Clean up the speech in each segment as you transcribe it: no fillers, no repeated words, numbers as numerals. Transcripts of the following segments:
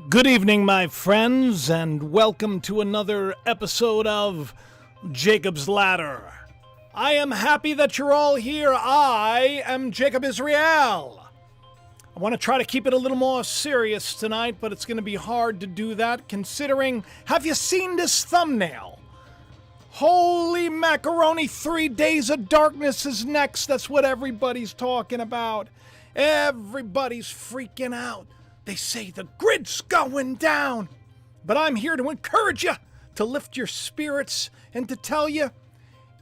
Good evening, my friends, and welcome to another episode of Jacob's Ladder. I am happy that you're all here. I am Jacob Israel. I want to try to keep it a little more serious tonight, but it's going to be hard to do that considering, have you seen this thumbnail? Holy macaroni, 3 days of darkness is next. That's what everybody's talking about. Everybody's freaking out. They say the grid's going down. But I'm here to encourage you, to lift your spirits, and to tell you,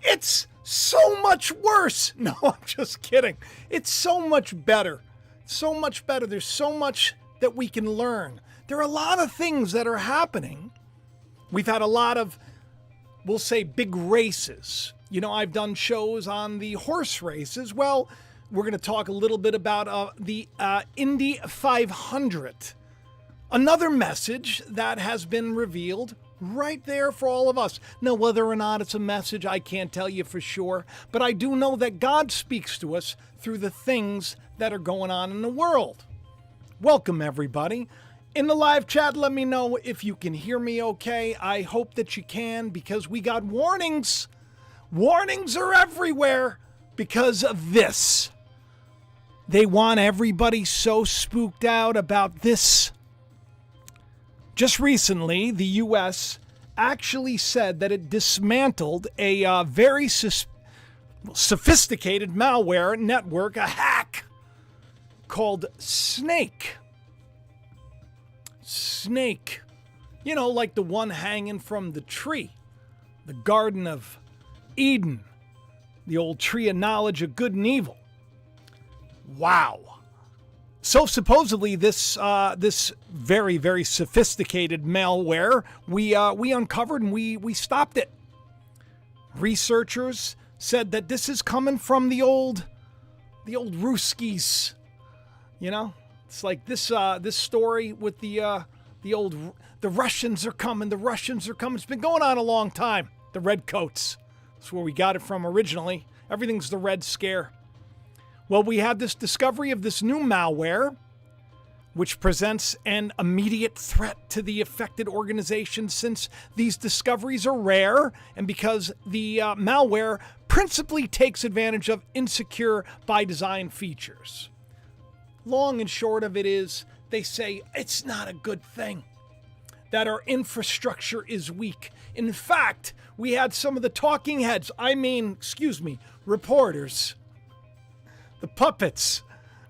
it's so much worse. No, I'm just kidding. It's so much better. So much better. There's so much that we can learn. There are a lot of things that are happening. We've had a lot of, we'll say, big races. You know, I've done shows on the horse races. Well, we're going to talk a little bit about the Indy 500. Another message that has been revealed right there for all of us. Now, whether or not it's a message, I can't tell you for sure. But I do know that God speaks to us through the things that are going on in the world. Welcome, everybody. In the live chat, let me know if you can hear me okay. I hope that you can, because we got warnings. Warnings are everywhere because of this. They want everybody so spooked out about this. Just recently, the U.S. actually said that it dismantled a very sophisticated malware network, a hack, called Snake. Snake. You know, like the one hanging from the tree. The Garden of Eden. The old tree of knowledge of good and evil. Wow. So supposedly this very, very sophisticated malware, we uncovered and we stopped it. Researchers said that this is coming from the old Ruskies. You know, it's like this story with the Russians are coming. The Russians are coming. It's been going on a long time. The Redcoats. That's where we got it from originally. Everything's the Red Scare. Well, we had this discovery of this new malware, which presents an immediate threat to the affected organization since these discoveries are rare and because the malware principally takes advantage of insecure by design features. Long and short of it is, they say it's not a good thing, that our infrastructure is weak. In fact, we had some of the talking heads, reporters, the puppets,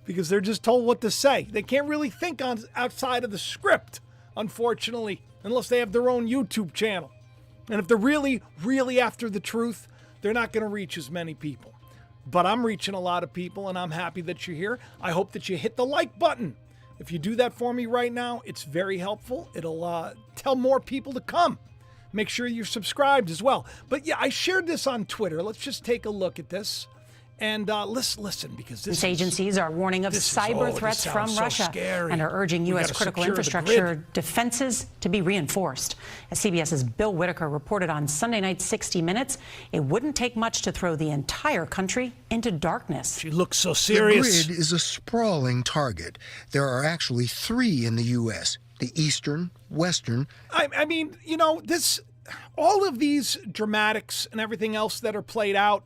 because they're just told what to say. They can't really think outside of the script, unfortunately, unless they have their own YouTube channel. And if they're really, really after the truth, they're not going to reach as many people. But I'm reaching a lot of people, and I'm happy that you're here. I hope that you hit the like button. If you do that for me right now, it's very helpful. It'll tell more people to come. Make sure you're subscribed as well. But yeah, I shared this on Twitter. Let's just take a look at this. And let's listen, because these agencies are warning of cyber threats from Russia and are urging U.S. critical infrastructure defenses to be reinforced. As CBS's Bill Whitaker reported on Sunday night's 60 Minutes, it wouldn't take much to throw the entire country into darkness. She looks so serious. The grid is a sprawling target. There are actually 3 in the U.S., the eastern, western. I mean, you know, all of these dramatics and everything else that are played out,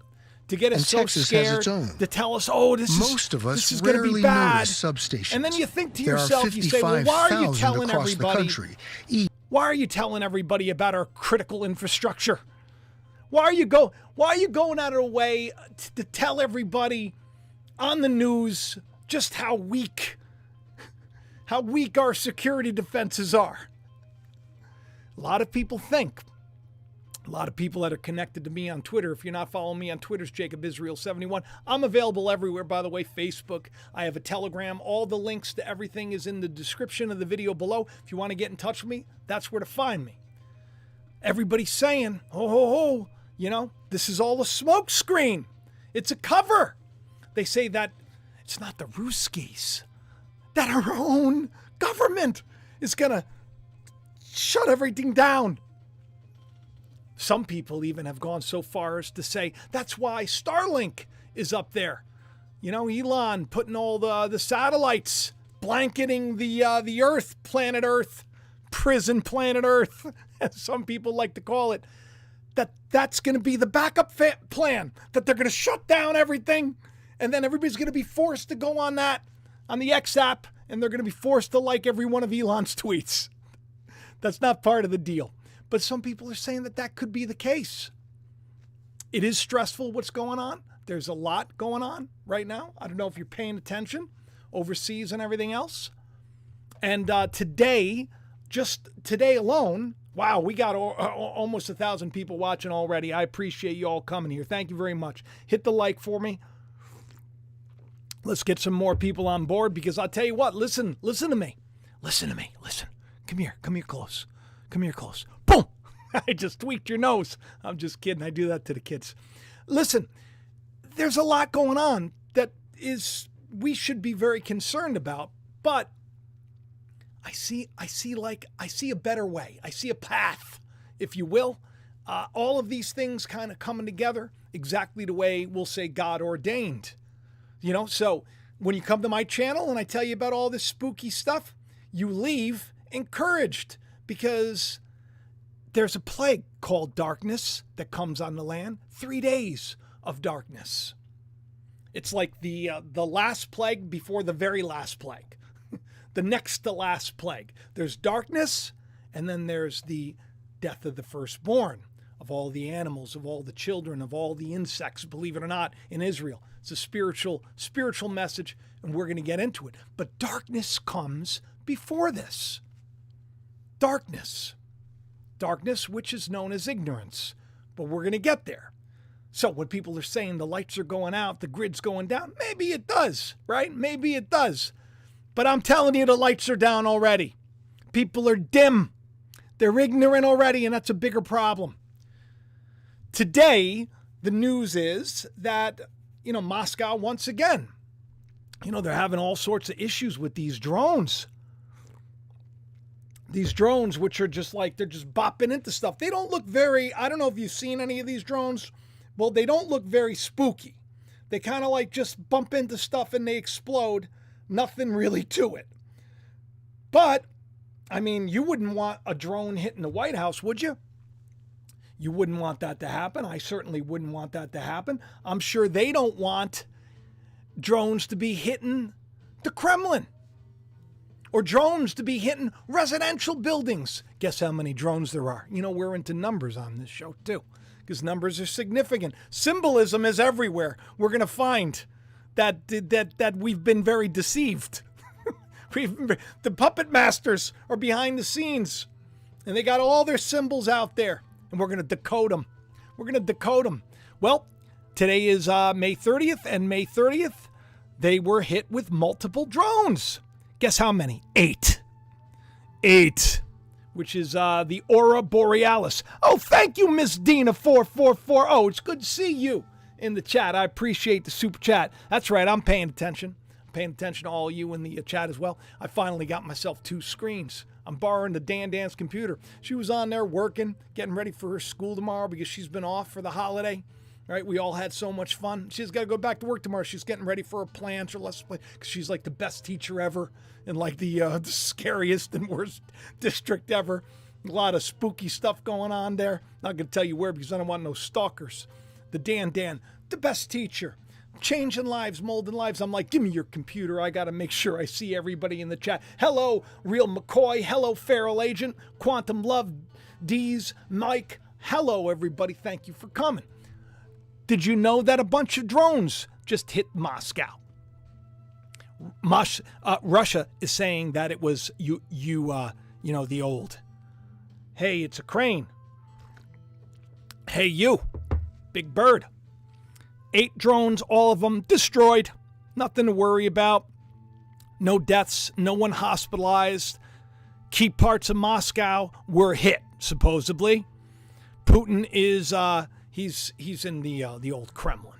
to get us and so Texas scared, has its own. To tell us, oh, this is going to be bad. Substations. And then you think to yourself, you say, well, why are you telling everybody? Why are you telling everybody about our critical infrastructure? Why are you going out of the way to tell everybody on the news just how weak our security defenses are? A lot of people think. A lot of people that are connected to me on Twitter. If you're not following me on Twitter, it's Jacob Israel 71. I'm available everywhere, by the way. Facebook. I have a Telegram. All the links to everything is in the description of the video below. If you want to get in touch with me, that's where to find me. Everybody's saying, you know, this is all a smoke screen. It's a cover. They say that it's not the Ruskies, that our own government is going to shut everything down. Some people even have gone so far as to say that's why Starlink is up there. You know, Elon putting all the satellites blanketing the Earth, planet Earth, prison planet Earth, as some people like to call it, that's going to be the backup plan, that they're going to shut down everything, and then everybody's going to be forced to go on the X app, and they're going to be forced to like every one of Elon's tweets. That's not part of the deal. But some people are saying that could be the case. It is stressful what's going on. There's a lot going on right now. I don't know if you're paying attention overseas and everything else. And today, just today alone, wow, we got almost 1,000 people watching already. I appreciate you all coming here. Thank you very much. Hit the like for me. Let's get some more people on board, because I'll tell you what, listen to me. Listen. Come here close. Boom! I just tweaked your nose. I'm just kidding. I do that to the kids. Listen, there's a lot going on that we should be very concerned about, but I see a better way. I see a path, if you will. All of these things kind of coming together exactly the way we'll say God ordained. So when you come to my channel and I tell you about all this spooky stuff, you leave encouraged, because there's a plague called darkness that comes on the land. 3 days of darkness. It's like the last plague before the very last plague. The next to last plague. There's darkness, and then there's the death of the firstborn, of all the animals, of all the children, of all the insects, believe it or not, in Israel. It's a spiritual message, and we're going to get into it. But darkness comes before this. Darkness, which is known as ignorance. But we're going to get there. So when people are saying the lights are going out, the grid's going down, maybe it does, right? Maybe it does. But I'm telling you, the lights are down already. People are dim. They're ignorant already, and that's a bigger problem. Today, the news is that, Moscow, once again, they're having all sorts of issues with these drones. These drones, which are just like, they're just bopping into stuff. They don't look I don't know if you've seen any of these drones. Well, they don't look very spooky. They kind of like just bump into stuff and they explode. Nothing really to it. But, you wouldn't want a drone hitting the White House, would you? You wouldn't want that to happen. I certainly wouldn't want that to happen. I'm sure they don't want drones to be hitting the Kremlin, or drones to be hitting residential buildings. Guess how many drones there are? We're into numbers on this show too, because numbers are significant. Symbolism is everywhere. We're going to find that we've been very deceived. The puppet masters are behind the scenes, and they got all their symbols out there, and we're going to decode them. Well, today is May 30th, and May 30th, they were hit with multiple drones. Guess how many? 8. 8, which is the Aurora Borealis. Oh, thank you, Miss Dina 4440. It's good to see you in the chat. I appreciate the super chat. That's right, I'm paying attention. I'm paying attention to all you in the chat as well. I finally got myself 2 screens. I'm borrowing the Dan's computer. She was on there working, getting ready for her school tomorrow because she's been off for the holiday. Right, we all had so much fun. She's got to go back to work tomorrow. She's getting ready for her plans or less play, because she's like the best teacher ever in like the scariest and worst district ever. A lot of spooky stuff going on there. Not going to tell you where, because I don't want no stalkers. The Dan, the best teacher, changing lives, molding lives. I'm like, give me your computer. I got to make sure I see everybody in the chat. Hello, Real McCoy. Hello, Feral Agent. Quantum Love, D's, Mike. Hello, everybody. Thank you for coming. Did you know that a bunch of drones just hit Moscow? Russia is saying that it was the old. Hey, it's a crane. Hey, you, big bird. 8 drones, all of them destroyed. Nothing to worry about. No deaths, no one hospitalized. Key parts of Moscow were hit, supposedly. Putin is he's in the old Kremlin.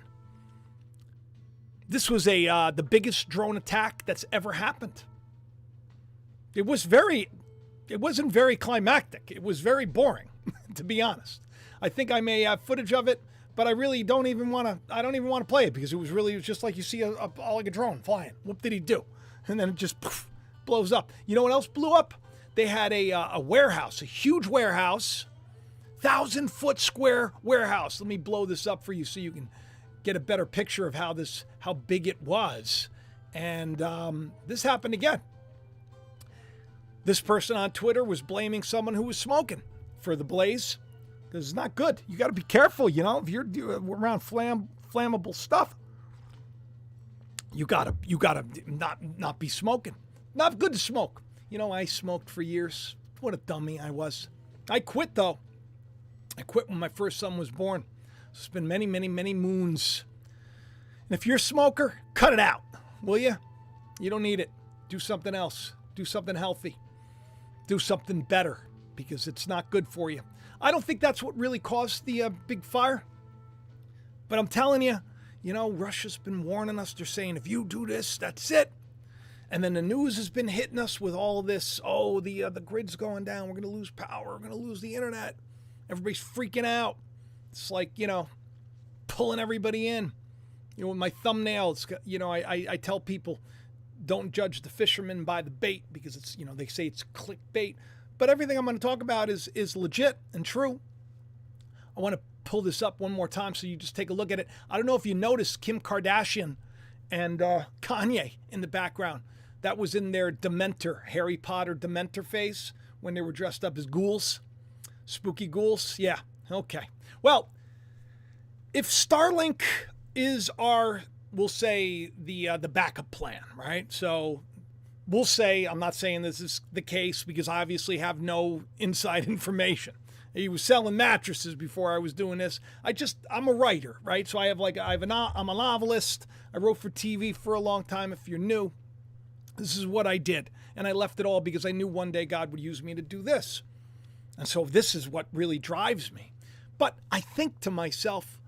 This was the biggest drone attack that's ever happened. It wasn't very climactic. It was very boring, to be honest. I think I may have footage of it, but I really don't even want to play it, because it was just like you see like a drone flying. What did he do? And then it just poof, blows up. You know what else blew up? They had a warehouse, a huge warehouse, 1,000-foot square warehouse. Let me blow this up for you so you can get a better picture of how big it was. And this happened again. This person on Twitter was blaming someone who was smoking for the blaze, because it's not good. You got to be careful, you know, if you're around flammable stuff. You gotta not be smoking. Not good to smoke. You know, I smoked for years. What a dummy I was. I quit though. I quit when my first son was born. So it's been many, many, many moons. And if you're a smoker, cut it out, will you? You don't need it. Do something else. Do something healthy. Do something better, because it's not good for you. I don't think that's what really caused the big fire. But I'm telling you, you know, Russia's been warning us. They're saying, if you do this, that's it. And then the news has been hitting us with all of this. Oh, the grid's going down. We're going to lose power. We're going to lose the internet. Everybody's freaking out. It's like, you know, pulling everybody in. You know, with my thumbnails, you know, I tell people, don't judge the fisherman by the bait, because it's, you know, they say it's clickbait. But everything I'm going to talk about is legit and true. I want to pull this up one more time so you just take a look at it. I don't know if you noticed Kim Kardashian and Kanye in the background. That was in their Dementor, Harry Potter Dementor phase, when they were dressed up as ghouls. Spooky ghouls. Yeah, okay. Well, if Starlink is our, we'll say, the backup plan, right? So we'll say, I'm not saying this is the case because I obviously have no inside information. He was selling mattresses before I was doing this. I'm a writer, right? So I'm a novelist. I wrote for TV for a long time. If you're new, this is what I did. And I left it all because I knew one day God would use me to do this. And so this is what really drives me. But I think to myself,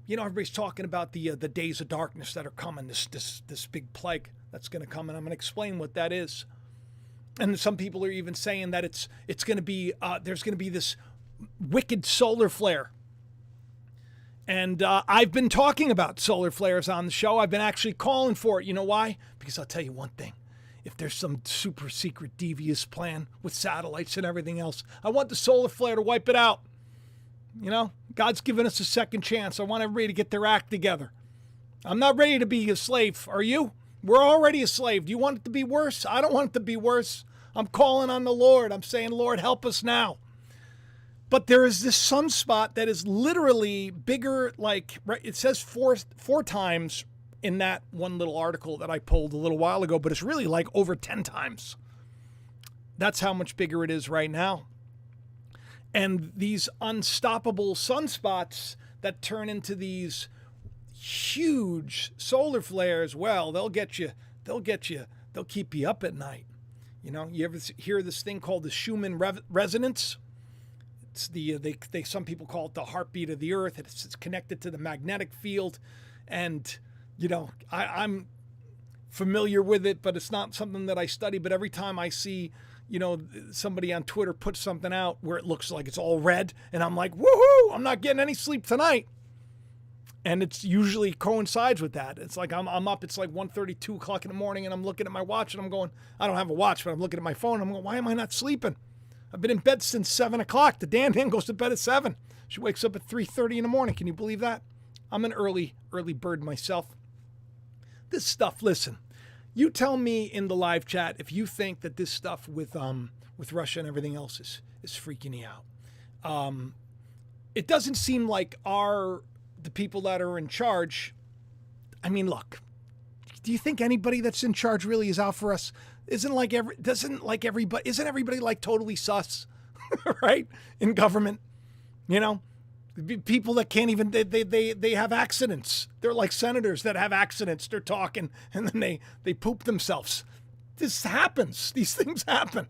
you know, everybody's talking about the days of darkness that are coming, this big plague that's going to come, and I'm going to explain what that is. And some people are even saying that it's going to be there's going to be this wicked solar flare. And I've been talking about solar flares on the show. I've been actually calling for it. You know why? Because I'll tell you one thing. If there's some super secret devious plan with satellites and everything else, I want the solar flare to wipe it out. You know, God's given us a second chance. I want everybody to get their act together. I'm not ready to be a slave. Are you? We're already a slave. Do you want it to be worse? I don't want it to be worse. I'm calling on the Lord. I'm saying, Lord, help us now. But there is this sunspot that is literally bigger, like, right, it says four times in that one little article that I pulled a little while ago, but it's really like over 10 times. That's how much bigger it is right now. And these unstoppable sunspots that turn into these huge solar flares, well, they'll keep you up at night. You know, you ever hear this thing called the Schumann resonance? It's some people call it the heartbeat of the earth. It's connected to the magnetic field. And, you know, I'm familiar with it, but it's not something that I study. But every time I see, you know, somebody on Twitter put something out where it looks like it's all red, and I'm like, woohoo, I'm not getting any sleep tonight. And it's usually coincides with that. It's like I'm up, it's like 1:30, 2 o'clock in the morning, and I'm looking at my watch, and I'm going, I don't have a watch, but I'm looking at my phone, and I'm going, why am I not sleeping? I've been in bed since 7 o'clock. The Dan goes to bed at 7. She wakes up at 3:30 in the morning. Can you believe that? I'm an early bird myself. This stuff, listen, you tell me in the live chat if you think that this stuff with Russia and everything else is freaking you out. It doesn't seem like the people that are in charge. I mean, look, do you think anybody that's in charge really is out for us? Isn't everybody like totally sus, right? In government, you know, people that can't even, they have accidents. They're like senators that have accidents. They're talking and then they poop themselves. This happens. These things happen.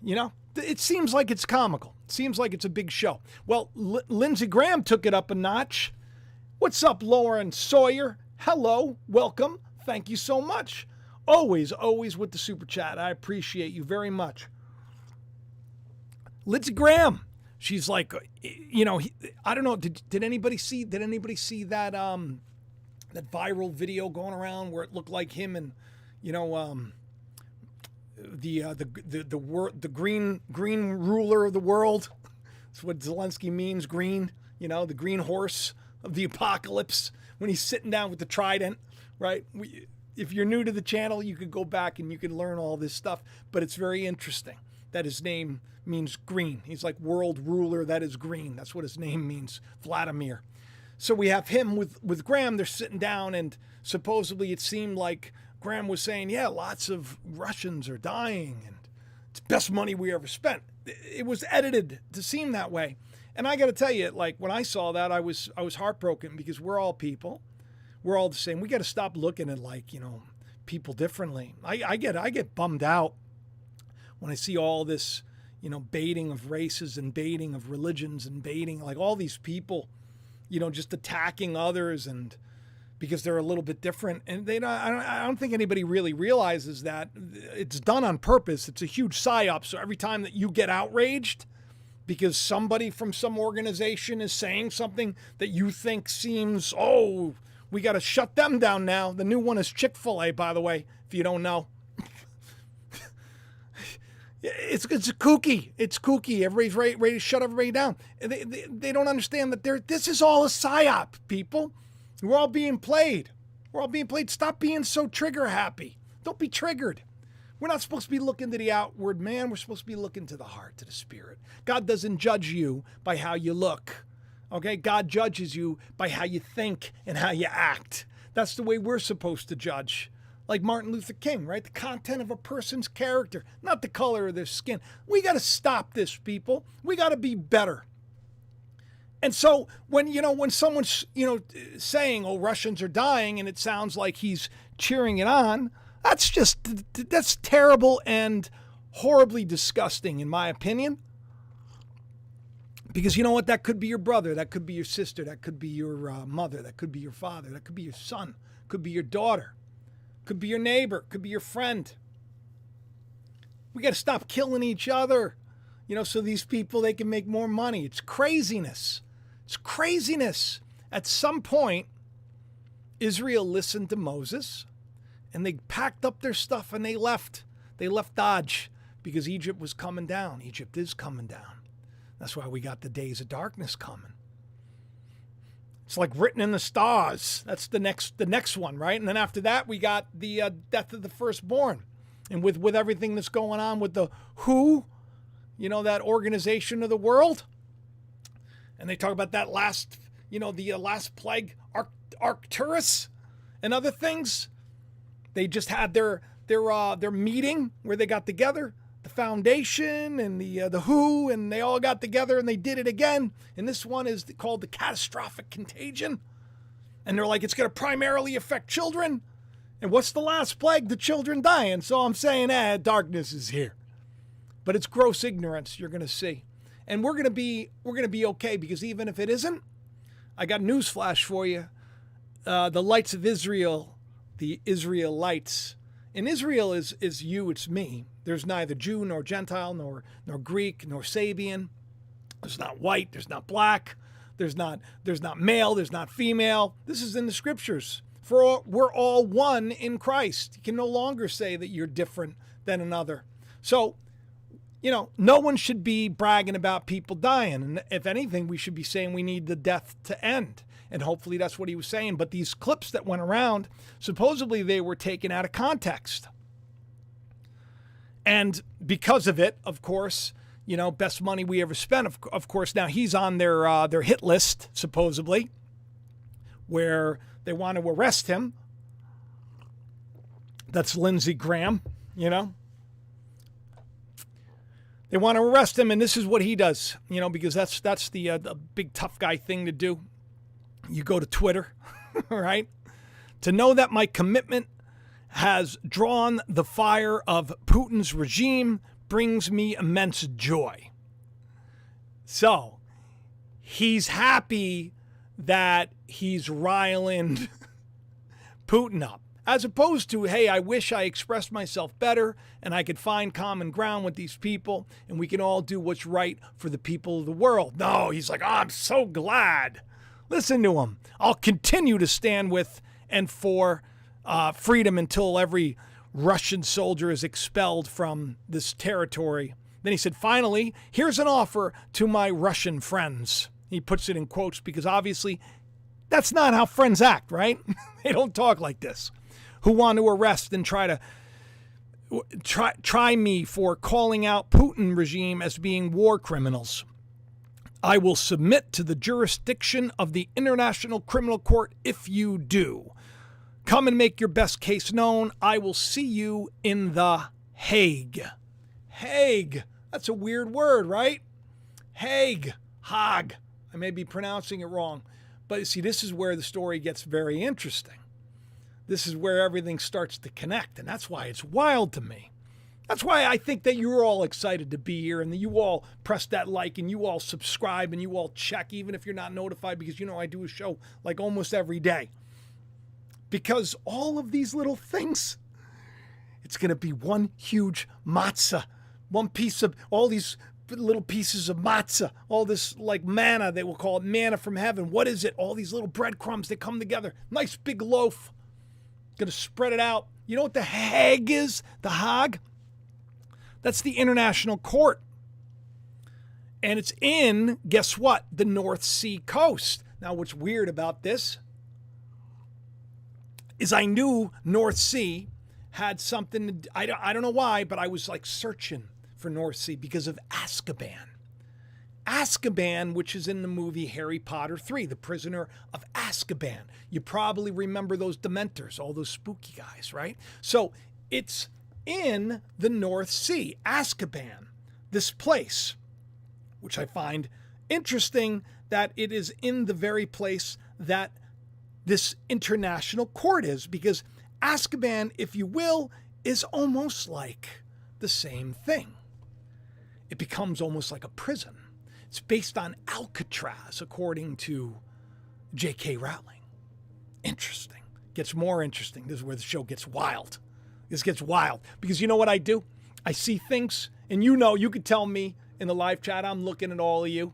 You know, it seems like it's comical. It seems like it's a big show. Well, Lindsey Graham took it up a notch. What's up, Lauren Sawyer? Hello, welcome. Thank you so much. Always with the super chat. I appreciate you very much. Lindsey Graham. She's like, you know, I don't know. Did anybody see that that viral video going around where it looked like him and, you know, the green ruler of the world. That's what Zelensky means, green, the green horse of the apocalypse, when he's sitting down with the trident, right? If you're new to the channel, you could go back and you can learn all this stuff, but it's very interesting that his name means green. He's like world ruler that is green. That's what his name means, Vladimir. So we have him with Graham. They're sitting down, and supposedly it seemed like Graham was saying, yeah, lots of Russians are dying, and it's the best money we ever spent. It was edited to seem that way. And I got to tell you, like, when I saw that, I was heartbroken, because we're all people. We're all the same. We got to stop looking at, like, people differently. I get bummed out when I see all this, baiting of races and baiting of religions and baiting, like, all these people, just attacking others, and because they're a little bit different. And I don't think anybody really realizes that it's done on purpose. It's a huge psyop. So every time that you get outraged because somebody from some organization is saying something that you think seems, we got to shut them down now. The new one is Chick-fil-A, by the way, if you don't know. It's kooky. It's kooky. Everybody's ready to shut everybody down. They don't understand that this is all a psyop, people. We're all being played. Stop being so trigger happy. Don't be triggered. We're not supposed to be looking to the outward man. We're supposed to be looking to the heart, to the spirit. God doesn't judge you by how you look. Okay? God judges you by how you think and how you act. That's the way we're supposed to judge. Like Martin Luther King, right? The content of a person's character, not the color of their skin. We got to stop this, people. We got to be better. And so when someone's, saying, Russians are dying, and it sounds like he's cheering it on, that's terrible and horribly disgusting, in my opinion. Because you know what? That could be your brother. That could be your sister. That could be your mother. That could be your father. That could be your son. Could be your daughter. Could be your neighbor. Could be your friend. We got to stop killing each other, so these people, they can make more money. It's craziness. It's craziness. At some point, Israel listened to Moses, and they packed up their stuff and they left. They left Dodge, because Egypt was coming down. Egypt is coming down. That's why we got the days of darkness coming. It's like written in the stars. That's the next one, right? And then after that, we got the death of the firstborn. And with everything that's going on with the WHO, that organization of the world. And they talk about that last plague, Arcturus, and other things. They just had their meeting where they got together, the foundation and the WHO, and they all got together and they did it again. And this one is called the catastrophic contagion. And they're like, it's going to primarily affect children. And what's the last plague? The children dying. So I'm saying, darkness is here. But it's gross ignorance, you're going to see. And we're going to be okay, because even if it isn't, I got news flash for you. The lights of Israel, the Israelites. And Israel is you, it's me. There's neither Jew nor Gentile nor Greek nor Sabian. There's not white, there's not black, there's not male, there's not female. This is in the scriptures. We're all one in Christ. You can no longer say that you're different than another. So, no one should be bragging about people dying. And if anything, we should be saying we need the death to end. And hopefully that's what he was saying. But these clips that went around, supposedly they were taken out of context. And because of it, of course, best money we ever spent. Of course, now he's on their hit list, supposedly, where they want to arrest him. That's Lindsey Graham, They want to arrest him, and this is what he does, because that's the big tough guy thing to do. You go to Twitter, right? To know that my commitment has drawn the fire of Putin's regime brings me immense joy. So he's happy that he's riling Putin up. As opposed to, hey, I wish I expressed myself better and I could find common ground with these people and we can all do what's right for the people of the world. No, he's like, I'm so glad. Listen to him. I'll continue to stand with and for freedom until every Russian soldier is expelled from this territory. Then he said, finally, here's an offer to my Russian friends. He puts it in quotes because obviously that's not how friends act, right? They don't talk like this. Who want to arrest and try me for calling out Putin regime as being war criminals. I will submit to the jurisdiction of the International Criminal Court if you do. Come and make your best case known. I will see you in the Hague. Hague. That's a weird word, right? Hague. Hague. I may be pronouncing it wrong. But you see, this is where the story gets very interesting. This is where everything starts to connect, and that's why it's wild to me. That's why I think that you're all excited to be here and that you all press that like and you all subscribe and you all check, even if you're not notified, because I do a show like almost every day. Because all of these little things, it's going to be one huge matzah, one piece of all these little pieces of matzah, all this like manna, they will call it manna from heaven. What is it? All these little breadcrumbs that come together. Nice big loaf. Going to spread it out. You know what the Hague is? The Hague? That's the International Court. And it's in, guess what? The North Sea coast. Now, what's weird about this is I knew North Sea had something, I don't know why, but I was like searching for North Sea because of Azkaban. Azkaban, which is in the movie Harry Potter 3, The Prisoner of Azkaban. You probably remember those Dementors, all those spooky guys, right? So it's in the North Sea, Azkaban, this place, which I find interesting that it is in the very place that this international court is, because Azkaban, if you will, is almost like the same thing. It becomes almost like a prison. It's based on Alcatraz, according to J.K. Rowling. Interesting. Gets more interesting. This is where the show gets wild. This gets wild. Because you know what I do? I see things, and you could tell me in the live chat, I'm looking at all of you,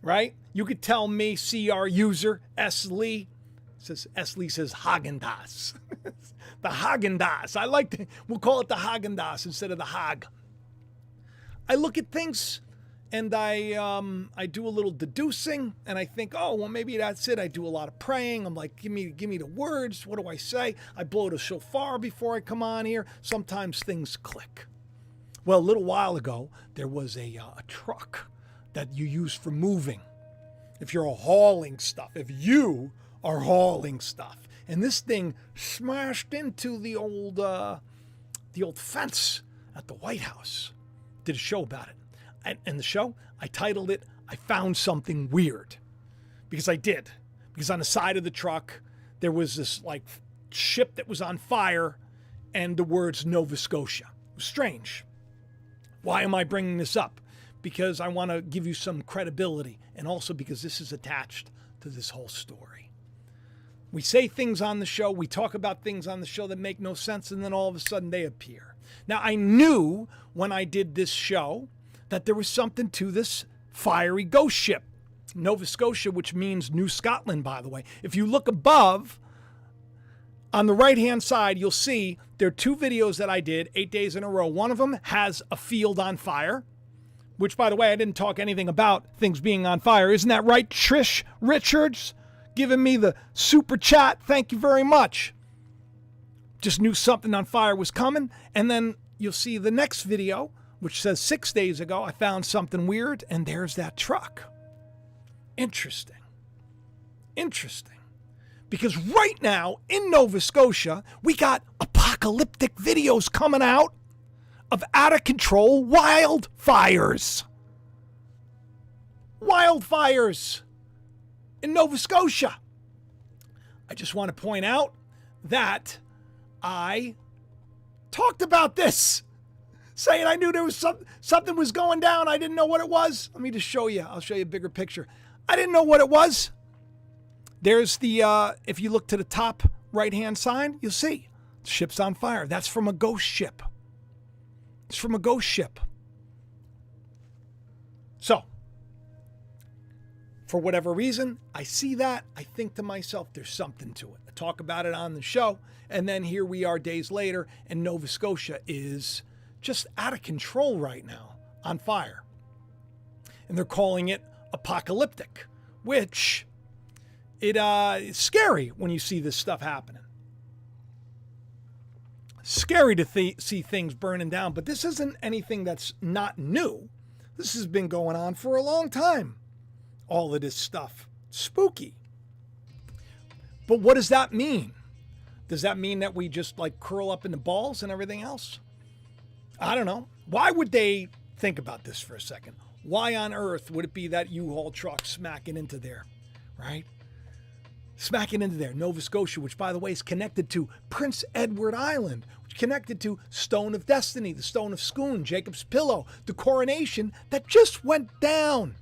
right? You could tell me, see our user, S. Lee. S. Lee says Haagen-Dazs. The Haagen-Dazs. We'll call it the Haagen-Dazs instead of the Haag. I look at things and I do a little deducing, and I think, oh, well, maybe that's it. I do a lot of praying. I'm like, give me the words. What do I say? I blow the shofar before I come on here. Sometimes things click. Well, a little while ago, there was a truck that you use for moving. If you're hauling stuff, if you are hauling stuff, and this thing smashed into the old fence at the White House. Did a show about it. And the show, I titled it, I Found Something Weird. Because I did. Because on the side of the truck, there was this like ship that was on fire and the words Nova Scotia. It was strange. Why am I bringing this up? Because I want to give you some credibility, and also because this is attached to this whole story. We say things on the show, we talk about things on the show that make no sense, and then all of a sudden they appear. Now, I knew when I did this show that there was something to this fiery ghost ship. Nova Scotia, which means New Scotland, by the way. If you look above, on the right-hand side, you'll see there are two videos that I did 8 days in a row. One of them has a field on fire, which, by the way, I didn't talk anything about things being on fire. Isn't that right, Trish Richards? Giving me the super chat. Thank you very much. Just knew something on fire was coming. And then you'll see the next video, which says 6 days ago, I found something weird, and there's that truck. Interesting. Interesting. Because right now in Nova Scotia, we got apocalyptic videos coming out of out-of-control wildfires. Wildfires in Nova Scotia. I just want to point out that I talked about this, saying I knew there was something was going down. I didn't know what it was. Let me just show you. I'll show you a bigger picture. I didn't know what it was. There's the, if you look to the top right-hand side, you'll see the ship's on fire. That's from a ghost ship. It's from a ghost ship. So, For whatever reason, I see that. I think to myself, there's something to it. I talk about it on the show. And then here we are days later, and Nova Scotia is just out of control right now, on fire. And they're calling it apocalyptic, which it's scary when you see this stuff happening. Scary to see things burning down, but this isn't anything that's not new. This has been going on for a long time. All of this stuff. Spooky. But what does that mean? Does that mean that we just like curl up in the balls and everything else? I don't know. Why would they think about this for a second? Why on earth would it be that U-Haul truck smacking into there, right? Smacking into there. Nova Scotia, which by the way is connected to Prince Edward Island, which connected to Stone of Destiny, the Stone of Scone, Jacob's Pillow, the coronation that just went down.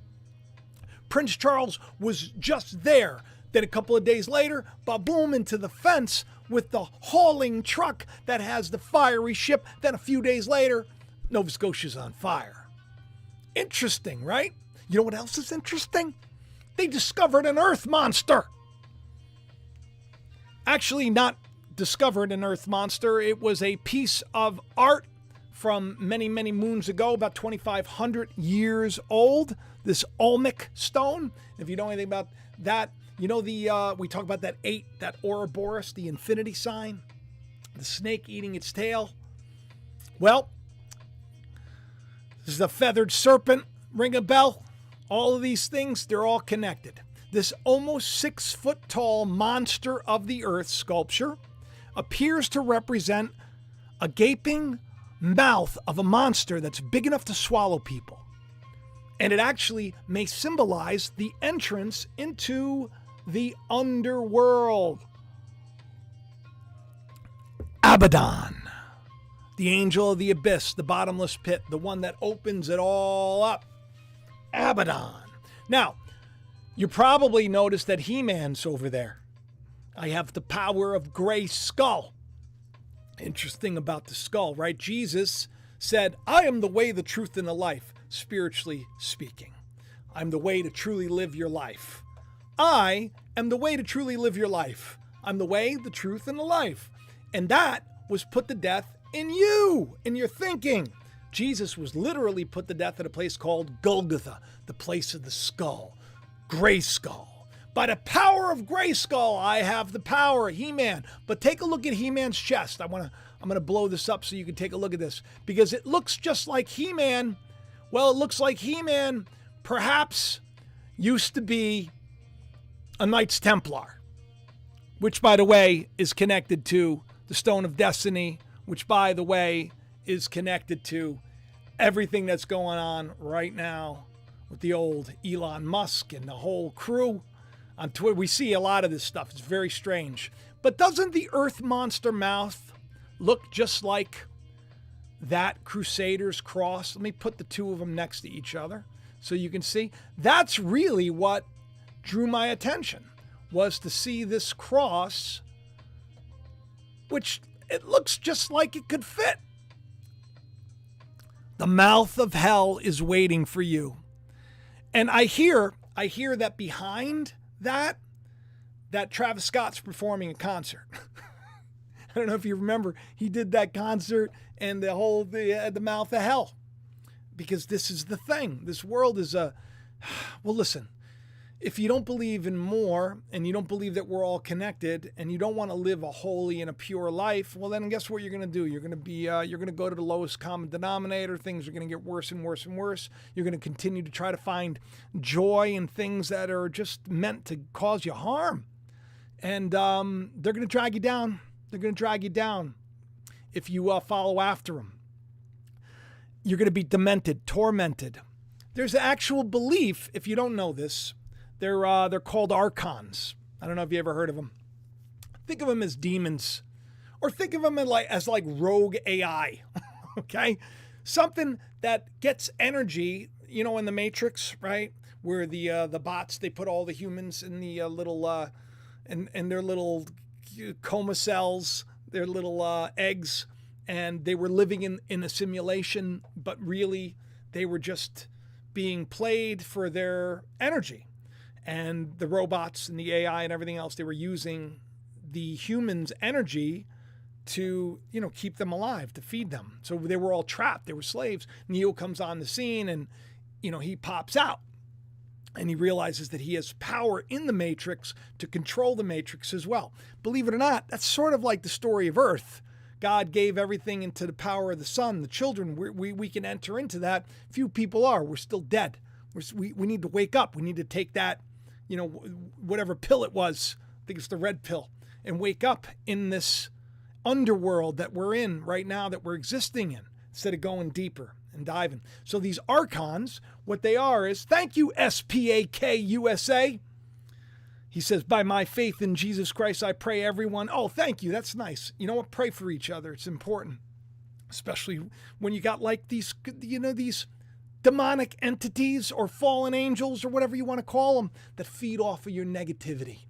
Prince Charles was just there. Then a couple of days later, ba-boom, into the fence with the hauling truck that has the fiery ship. Then a few days later, Nova Scotia's on fire. Interesting, right? You know what else is interesting? They discovered an Earth monster. Actually, not discovered an Earth monster. It was a piece of art from many, many moons ago, about 2,500 years old. This Olmec stone. If you know anything about that, you know we talk about that 8, that Ouroboros, the infinity sign, the snake eating its tail. Well, this is a feathered serpent. Ring a bell? All of these things, they're all connected. This almost 6 foot tall monster of the earth sculpture appears to represent a gaping mouth of a monster that's big enough to swallow people. And it actually may symbolize the entrance into the underworld. Abaddon, the angel of the abyss, the bottomless pit, the one that opens it all up. Abaddon. Now, you probably noticed that He-Man's over there. I have the power of gray skull. Interesting about the skull, right? Jesus said, I am the way, the truth, and the life, spiritually speaking. I'm the way to truly live your life. I am the way to truly live your life. I'm the way, the truth, and the life. And that was put to death in you, in your thinking. Jesus was literally put to death at a place called Golgotha, the place of the skull. Gray skull. By the power of Gray Skull, I have the power, He-Man. But take a look at He-Man's chest. I'm gonna blow this up so you can take a look at this, because it looks just like He-Man. Well, it looks like He-Man perhaps used to be a Knights Templar, which, by the way, is connected to the Stone of Destiny, which, by the way, is connected to everything that's going on right now with the old Elon Musk and the whole crew. On Twitter, we see a lot of this stuff. It's very strange. But doesn't the Earth monster mouth look just like that Crusader's cross? Let me put the two of them next to each other so you can see. That's really what drew my attention, was to see this cross, which it looks just like it could fit. The mouth of hell is waiting for you. And I hear that behind that Travis Scott's performing a concert. I don't know if you remember, he did that concert and the mouth of hell. Because this is the thing. This world is well, listen, if you don't believe in more and you don't believe that we're all connected and you don't want to live a holy and a pure life, well, then guess what you're going to do? You're going to go to the lowest common denominator. Things are going to get worse and worse and worse. You're going to continue to try to find joy in things that are just meant to cause you harm. And they're going to drag you down. They're going to drag you down if you follow after them. You're going to be demented, tormented. There's an actual belief, if you don't know this, they're called archons. I don't know if you ever heard of them. Think of them as demons, or think of them as like rogue AI. Okay, something that gets energy. You know, in the Matrix, right, where the bots, they put all the humans in the little in their little coma cells, their little eggs, and they were living in a simulation, but really they were just being played for their energy. And the robots and the AI and everything else, they were using the humans' energy to, keep them alive, to feed them. So they were all trapped. They were slaves. Neo comes on the scene and, he pops out. And he realizes that he has power in the Matrix to control the Matrix as well. Believe it or not, that's sort of like the story of Earth. God gave everything into the power of the Son. The children, we can enter into that. Few people are. We're still dead. We need to wake up. We need to take that, whatever pill it was. I think it's the red pill. And wake up in this underworld that we're in right now, that we're existing in, instead of going deeper and diving. So these archons, what they are is, thank you, SPAK USA. He says, by my faith in Jesus Christ, I pray everyone. Oh, thank you. That's nice. You know what? Pray for each other. It's important, especially when you got like these, these demonic entities or fallen angels or whatever you want to call them that feed off of your negativity.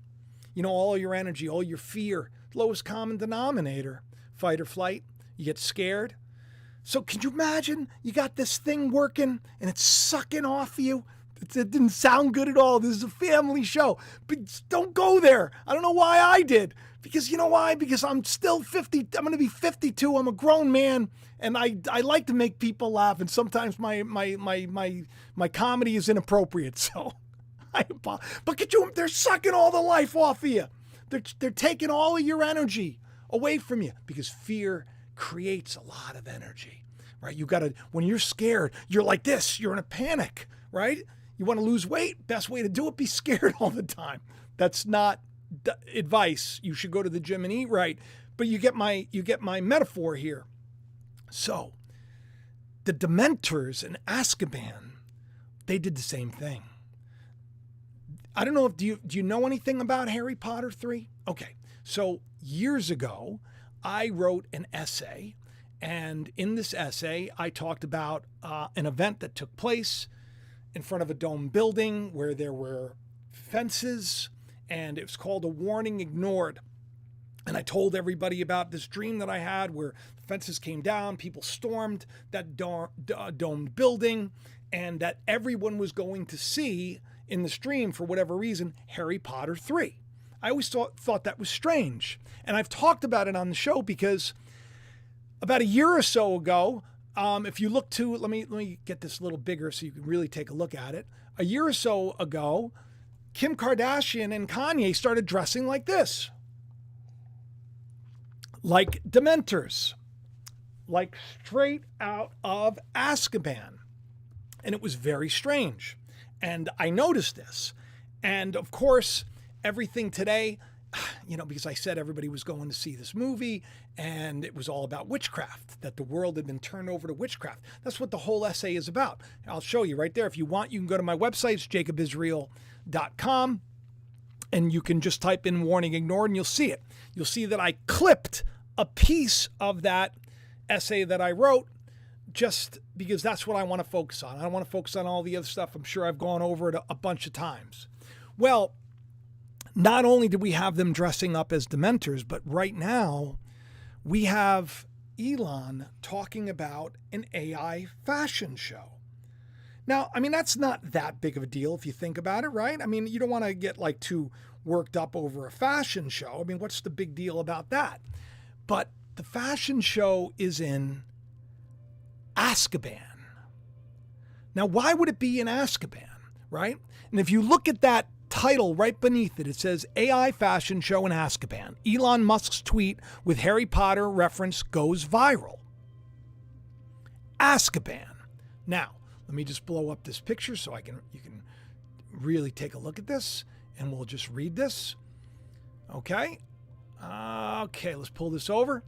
All your energy, all your fear, lowest common denominator, fight or flight. You get scared. So can you imagine you got this thing working and it's sucking off of you? It didn't sound good at all. This is a family show. But don't go there. I don't know why I did. Because you know why? Because I'm still 50. I'm going to be 52. I'm a grown man. And I like to make people laugh. And sometimes my comedy is inappropriate. So but they're sucking all the life off of you. They're taking all of your energy away from you because fear creates a lot of energy, right? When you're scared, you're like this, you're in a panic, right? You want to lose weight, best way to do it, be scared all the time. That's not advice. You should go to the gym and eat right. But you get my metaphor here. So the Dementors in Azkaban, they did the same thing. I don't know if, do you know anything about Harry Potter 3? Okay. So years ago, I wrote an essay, and in this essay, I talked about an event that took place in front of a dome building where there were fences, and it was called A Warning Ignored. And I told everybody about this dream that I had where the fences came down, people stormed that domed building, and that everyone was going to see in the stream, for whatever reason, Harry Potter 3. I always thought that was strange. And I've talked about it on the show because about a year or so ago, if you look to, let me get this a little bigger so you can really take a look at it. A year or so ago, Kim Kardashian and Kanye started dressing like this. Like Dementors. Like straight out of Azkaban. And it was very strange. And I noticed this. And of course, everything today, because I said everybody was going to see this movie and it was all about witchcraft, that the world had been turned over to witchcraft. That's what the whole essay is about. I'll show you right there. If you want, you can go to my website, it's jacobisrael.com, and you can just type in warning ignored and you'll see it. You'll see that I clipped a piece of that essay that I wrote just because that's what I want to focus on. I don't want to focus on all the other stuff. I'm sure I've gone over it a bunch of times. Well, not only do we have them dressing up as Dementors, but right now we have Elon talking about an AI fashion show. Now, that's not that big of a deal if you think about it, right? You don't want to get like too worked up over a fashion show. What's the big deal about that? But the fashion show is in Azkaban. Now, why would it be in Azkaban, right? And if you look at that title right beneath it, it says AI fashion show in Azkaban. Elon Musk's tweet with Harry Potter reference goes viral. Azkaban. Now, let me just blow up this picture so you can really take a look at this, and we'll just read this. Okay. Okay, let's pull this over.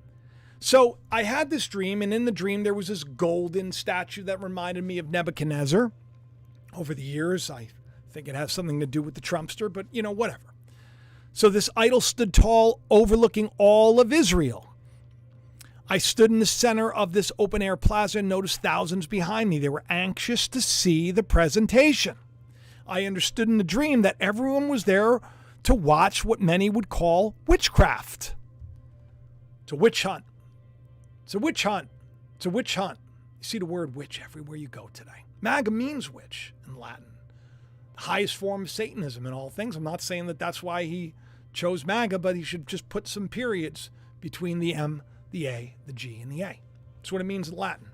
So I had this dream, and in the dream there was this golden statue that reminded me of Nebuchadnezzar. Over the years, I think it has something to do with the Trumpster, but whatever. So this idol stood tall, overlooking all of Israel. I stood in the center of this open-air plaza and noticed thousands behind me. They were anxious to see the presentation. I understood in the dream that everyone was there to watch what many would call witchcraft. It's a witch hunt. It's a witch hunt. It's a witch hunt. You see the word witch everywhere you go today. Maga means witch in Latin. highest form of Satanism in all things. I'm not saying that that's why he chose MAGA, but he should just put some periods between the M, the A, the G, and the A. That's what it means in Latin.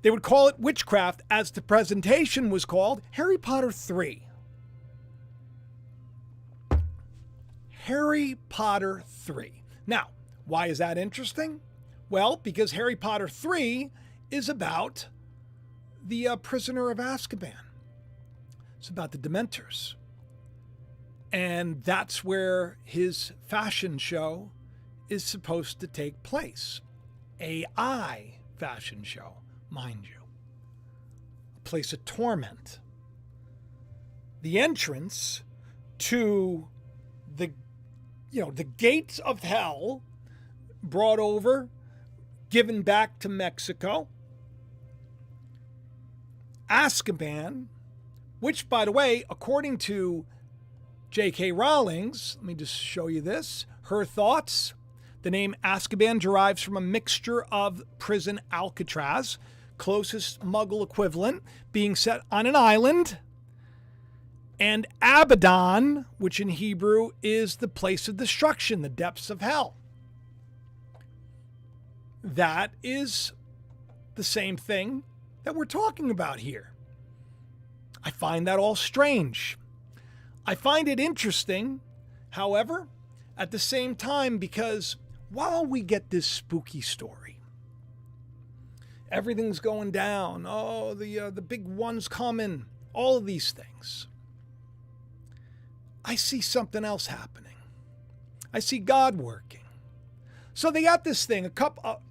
They would call it witchcraft, as the presentation was called Harry Potter 3. Harry Potter 3. Now, why is that interesting? Well, because Harry Potter 3 is about the prisoner of Azkaban. It's about the Dementors. And that's where his fashion show is supposed to take place. AI fashion show, mind you. A place of torment. The entrance to the gates of hell, brought over, given back to Mexico. Azkaban, which, by the way, according to J.K. Rowling's, let me just show you this, her thoughts. The name Azkaban derives from a mixture of prison Alcatraz, closest Muggle equivalent, being set on an island, and Abaddon, which in Hebrew is the place of destruction, the depths of hell. That is the same thing that we're talking about here. I find that all strange. I find it interesting, however, at the same time, because while we get this spooky story, everything's going down, the big one's coming, all of these things, I see something else happening. I see God working. So they got this thing,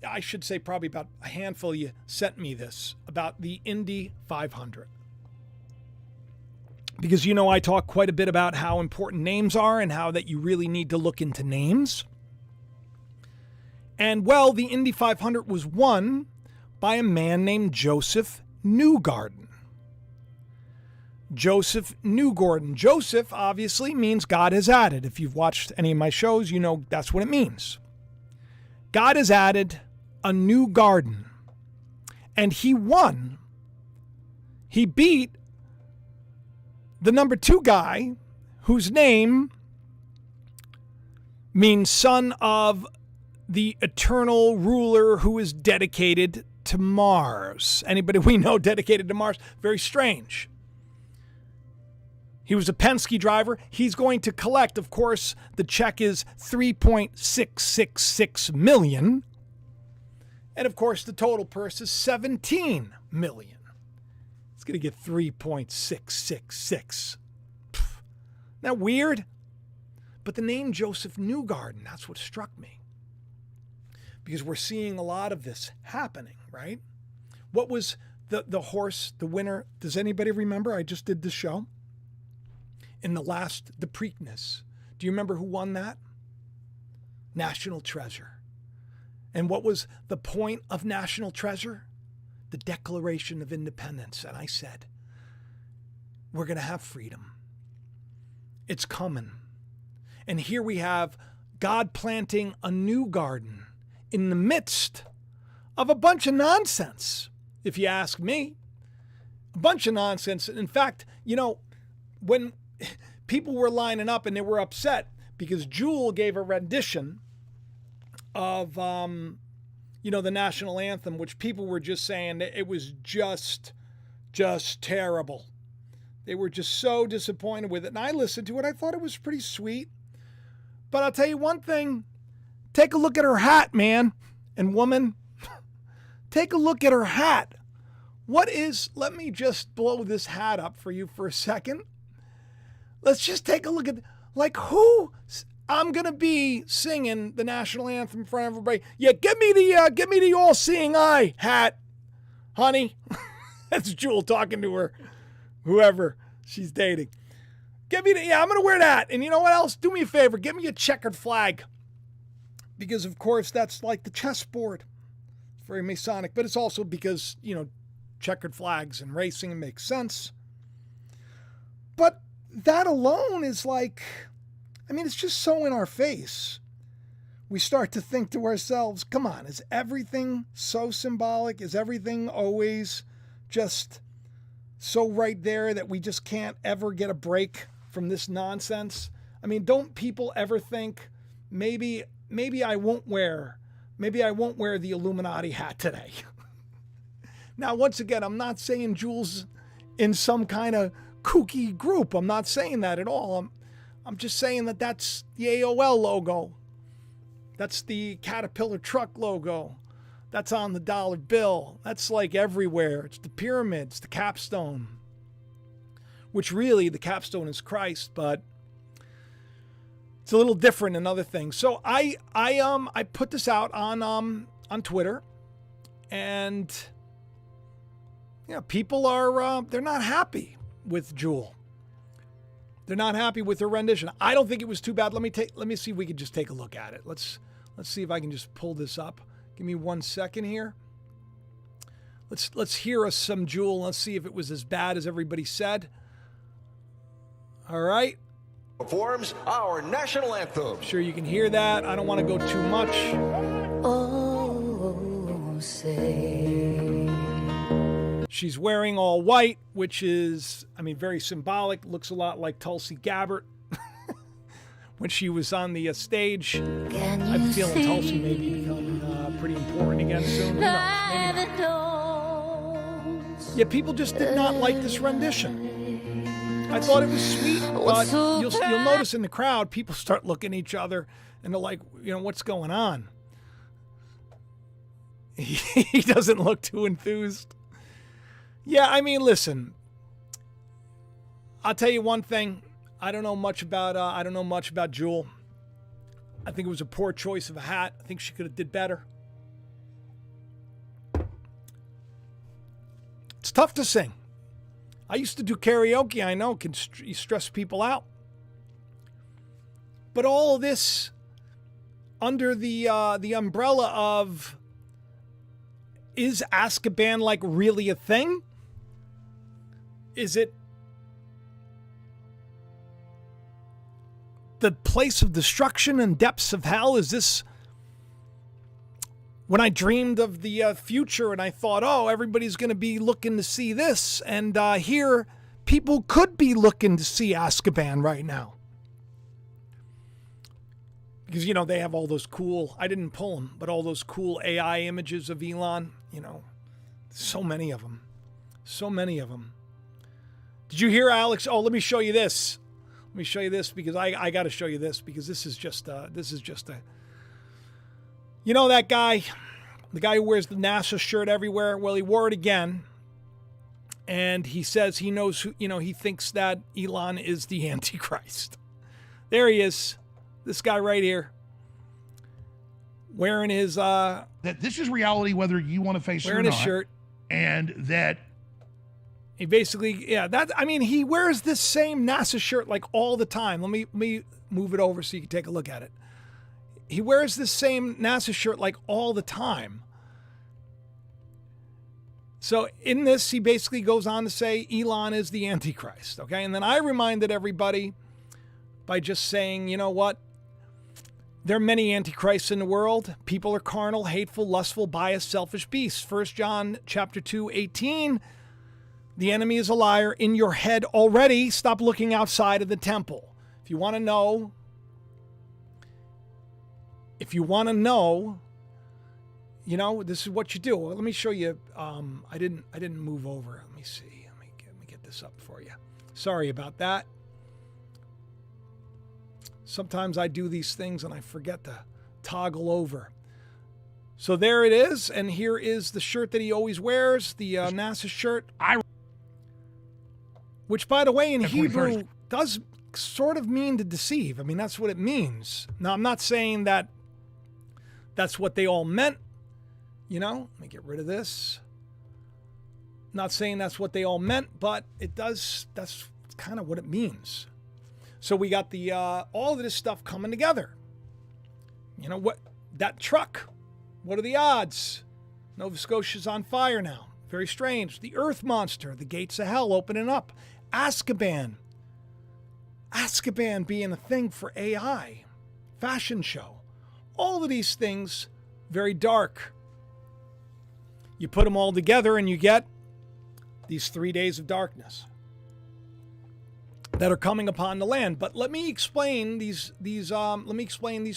I should say probably about a handful of you sent me this, about the Indy 500. Because I talk quite a bit about how important names are and how that you really need to look into names. And well, the Indy 500 was won by a man named Joseph Newgarden. Joseph Newgarden. Joseph obviously means God has added. If you've watched any of my shows, you know that's what it means. God has added a new garden. And he won. He beat the number 2 guy, whose name means son of the eternal ruler who is dedicated to Mars. Anybody we know dedicated to Mars? Very strange. He was a Penske driver. He's going to collect, of course, the check is $3.666 million. And of course, the total purse is $17 million. It's going to get 3.666. Isn't that weird? But the name Joseph Newgarden, that's what struck me. Because we're seeing a lot of this happening, right? What was the horse, the winner? Does anybody remember? I just did this show. In the Preakness. Do you remember who won that? National Treasure. And what was the point of National Treasure? The Declaration of Independence. And I said, we're going to have freedom. It's coming. And here we have God planting a new garden in the midst of a bunch of nonsense, if you ask me. A bunch of nonsense. In fact, when people were lining up and they were upset because Jewel gave a rendition of, the national anthem, which people were just saying that it was just terrible. They were just so disappointed with it. And I listened to it. I thought it was pretty sweet. But I'll tell you one thing. Take a look at her hat, man and woman. Take a look at her hat. Let me just blow this hat up for you for a second. Let's just take a look at, who I'm going to be singing the national anthem in front of everybody. Yeah, give me the all-seeing eye hat, honey. That's Jewel talking to her, whoever she's dating. I'm going to wear that. And you know what else? Do me a favor. Give me a checkered flag. Because, of course, that's like the chessboard. It's very Masonic. But it's also because, checkered flags and racing makes sense. But that alone is it's just so in our face. We start to think to ourselves, come on, is everything so symbolic? Is everything always just so right there that we just can't ever get a break from this nonsense? I mean, don't people ever think maybe I won't wear the Illuminati hat today? Now, once again, I'm not saying Jules in some kind of kooky group. I'm not saying that at all. I'm just saying that that's the AOL logo. That's the Caterpillar truck logo. That's on the dollar bill. That's like everywhere. It's the pyramids, the capstone. Which really, the capstone is Christ, but it's a little different in other things. So I put this out on Twitter, and people are they're not happy with Jewel. They're not happy with her rendition. I don't think it was too bad. Let me see if we can just take a look at it. Let's see if I can just pull this up. Give me 1 second here. Let's hear us some Jewel. Let's see if it was as bad as everybody said. All right. Performs our national anthem. Sure you can hear that. I don't want to go too much. Oh, say. She's wearing all white, which is, very symbolic. Looks a lot like Tulsi Gabbard when she was on the stage. I'm feeling Tulsi may be becoming pretty important again soon. Who knows? Maybe not. Yeah, people just did not like this rendition. I thought it was sweet, but you'll notice in the crowd, people start looking at each other, and they're like, what's going on? He doesn't look too enthused. Yeah, listen. I'll tell you one thing. I don't know much about Jewel. I think it was a poor choice of a hat. I think she could have did better. It's tough to sing. I used to do karaoke. I know can stress people out. But all of this under the umbrella of, is Azkaban like really a thing? Is it the place of destruction and depths of hell? Is this when I dreamed of the future and I thought, everybody's going to be looking to see this, and here people could be looking to see Azkaban right now. Because, they have all those cool, I didn't pull them, but all those cool AI images of Elon, so many of them. So many of them. Did you hear Alex? Oh, let me show you this. Let me show you this because I got to show you this because this is just a, that guy, the guy who wears the NASA shirt everywhere. Well, he wore it again. And he says he knows who, he thinks that Elon is the Antichrist. There he is. This guy right here. Wearing his, that this is reality, whether you want to face it or not. Wearing his shirt. And that he basically, he wears this same NASA shirt like all the time. Let me move it over so you can take a look at it. He wears this same NASA shirt like all the time. So in this, he basically goes on to say Elon is the Antichrist, okay? And then I reminded everybody by just saying, you know what? There are many antichrists in the world. People are carnal, hateful, lustful, biased, selfish beasts. 1 John chapter 2:18. The enemy is a liar in your head already. Stop looking outside of the temple. If you want to know, this is what you do. Well, let me show you. I didn't move over. Let me see. Let me get this up for you. Sorry about that. Sometimes I do these things and I forget to toggle over. So there it is, and here is the shirt that he always wears, the NASA shirt. Which, by the way, in Hebrew does sort of mean to deceive. That's what it means. Now, I'm not saying that that's what they all meant. Let me get rid of this. Not saying that's what they all meant, but it does. That's kind of what it means. So we got the all of this stuff coming together. What? That truck. What are the odds? Nova Scotia's on fire now. Very strange. The Earth monster. The gates of hell opening up. Azkaban. Azkaban being a thing for AI. Fashion show. All of these things, very dark. You put them all together and you get these 3 days of darkness that are coming upon the land. But let me explain these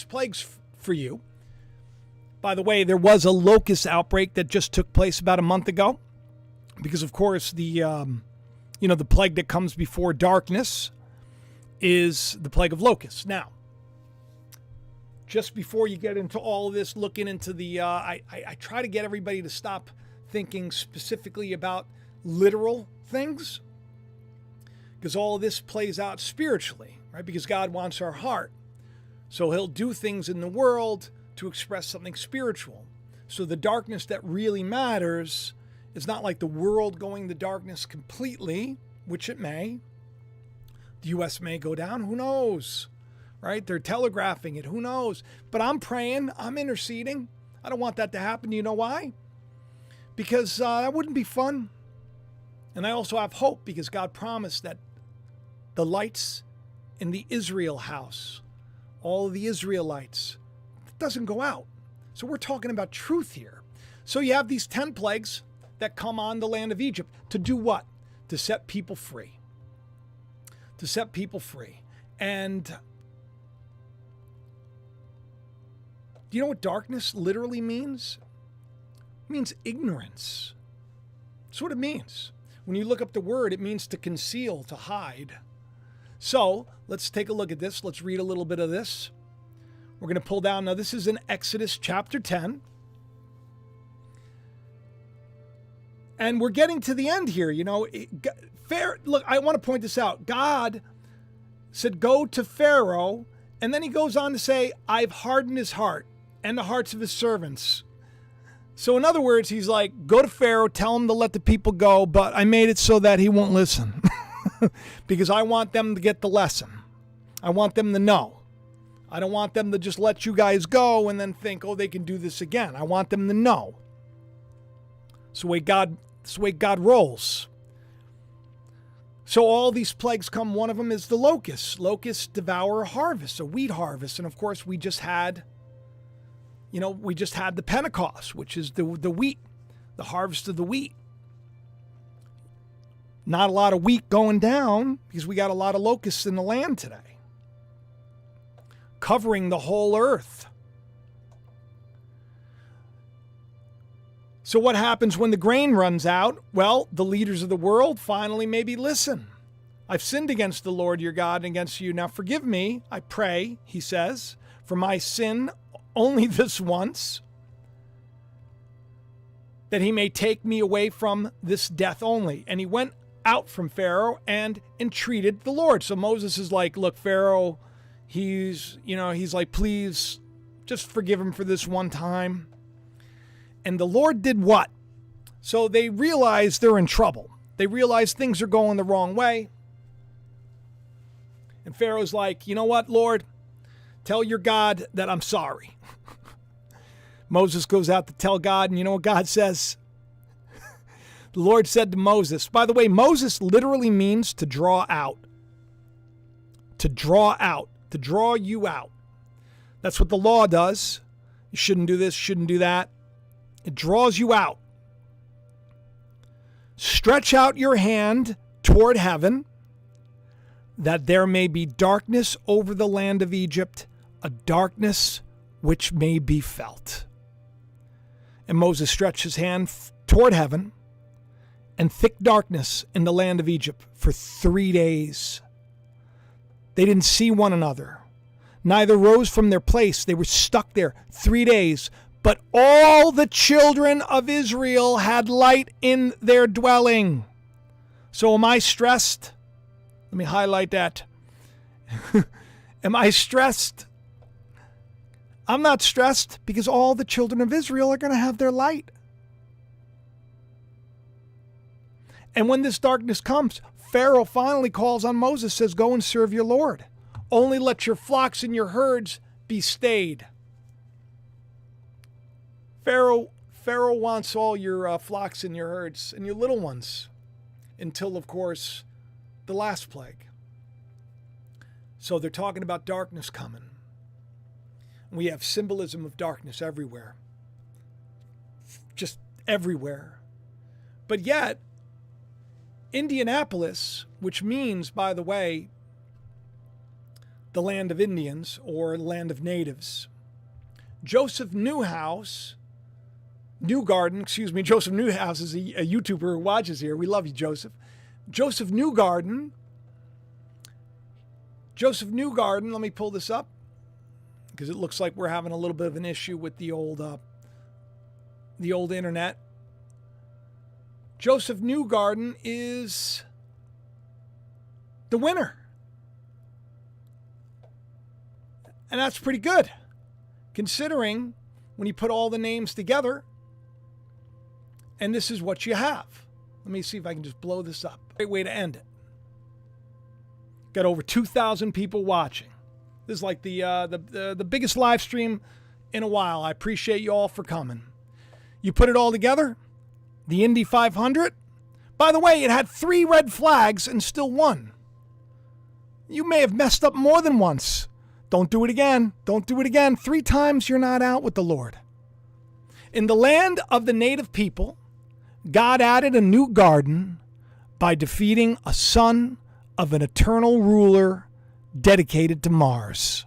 plagues for you. By the way, there was a locust outbreak that just took place about a month ago, because of course the plague that comes before darkness is the plague of locusts. Now, just before you get into all of this, looking into the, I try to get everybody to stop thinking specifically about literal things, because all of this plays out spiritually, right? Because God wants our heart. So he'll do things in the world to express something spiritual. So the darkness that really matters is not like the world going to darkness completely, which it may. The U.S. may go down, who knows, right? They're telegraphing it, who knows? But I'm praying, I'm interceding. I don't want that to happen. You know why? Because that wouldn't be fun. And I also have hope, because God promised that the lights in the Israel house, all of the Israelites, it doesn't go out. So we're talking about truth here. So you have these 10 plagues that come on the land of Egypt to do what? To set people free. To set people free. And do you know what darkness literally means? It means ignorance. That's what it means. When you look up the word, it means to conceal, to hide. So let's take a look at this. Let's read a little bit of this. We're going to pull down. Now, this is in Exodus chapter 10. And we're getting to the end here. You know, look, I want to point this out. God said, go to Pharaoh. And then he goes on to say, I've hardened his heart and the hearts of his servants. So in other words, he's like, go to Pharaoh, tell him to let the people go, but I made it so that he won't listen. Because I want them to get the lesson. I want them to know. I don't want them to just let you guys go and then think, oh, they can do this again. I want them to know. It's the way God rolls. So all these plagues come. One of them is the locusts. Locusts devour a harvest, a wheat harvest. And of course, we just had the Pentecost, which is the wheat, the harvest of the wheat. Not a lot of wheat going down because we got a lot of locusts in the land today, covering the whole earth. So what happens when the grain runs out? Well, the leaders of the world finally maybe listen. I've sinned against the Lord your God and against you. Now forgive me, I pray, he says, for my sin only this once, that he may take me away from this death only. And he went out from Pharaoh and entreated the Lord. So Moses is like, look, Pharaoh, he's like, please just forgive him for this one time. And the Lord did what? So they realize they're in trouble. They realize things are going the wrong way. And Pharaoh's like, you know what, Lord? Tell your God that I'm sorry. Moses goes out to tell God, and you know what God says? The Lord said to Moses, by the way, Moses literally means to draw out. To draw out. To draw you out. That's what the law does. You shouldn't do this, shouldn't do that. It draws you out. Stretch out your hand toward heaven, that there may be darkness over the land of Egypt, a darkness which may be felt. And Moses stretched his hand toward heaven, and thick darkness in the land of Egypt for 3 days. They didn't see one another. Neither rose from their place. They were stuck there 3 days. But all the children of Israel had light in their dwelling. So am I stressed? Let me highlight that. Am I stressed? I'm not stressed because all the children of Israel are going to have their light. And when this darkness comes, Pharaoh finally calls on Moses, says, go and serve your Lord. Only let your flocks and your herds be stayed. Pharaoh wants all your flocks and your herds and your little ones until, of course, the last plague. So they're talking about darkness coming. We have symbolism of darkness everywhere. Just everywhere. But yet, Indianapolis, which means, by the way, the land of Indians or land of natives. Joseph Newhouse is a YouTuber who watches here. We love you, Joseph. Joseph Newgarden, let me pull this up because it looks like we're having a little bit of an issue with the old internet. Joseph Newgarden is the winner. And that's pretty good, considering when you put all the names together, and this is what you have. Let me see if I can just blow this up. Great way to end it. Got over 2,000 people watching. This is like the biggest live stream in a while. I appreciate you all for coming. You put it all together, the Indy 500. By the way, it had 3 red flags and still won. You may have messed up more than once. Don't do it again. Don't do it again. 3 times you're not out with the Lord. In the land of the native people, God added a new garden by defeating a son of an eternal ruler dedicated to Mars.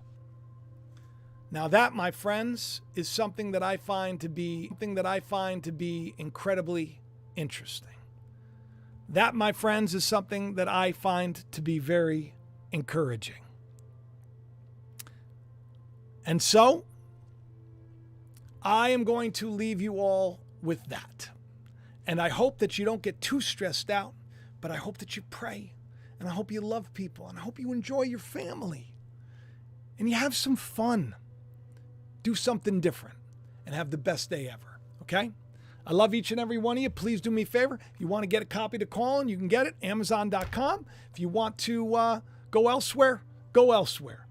Now that, my friends, is something that I find to be incredibly interesting. That, my friends, is something that I find to be very encouraging. And so, I am going to leave you all with that. And I hope that you don't get too stressed out, but I hope that you pray, and I hope you love people, and I hope you enjoy your family, and you have some fun. Do something different, and have the best day ever, okay? I love each and every one of you. Please do me a favor. If you want to get a copy to Colin, you can get it, Amazon.com. If you want to go elsewhere, go elsewhere.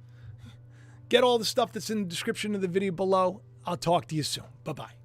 Get all the stuff that's in the description of the video below. I'll talk to you soon. Bye-bye.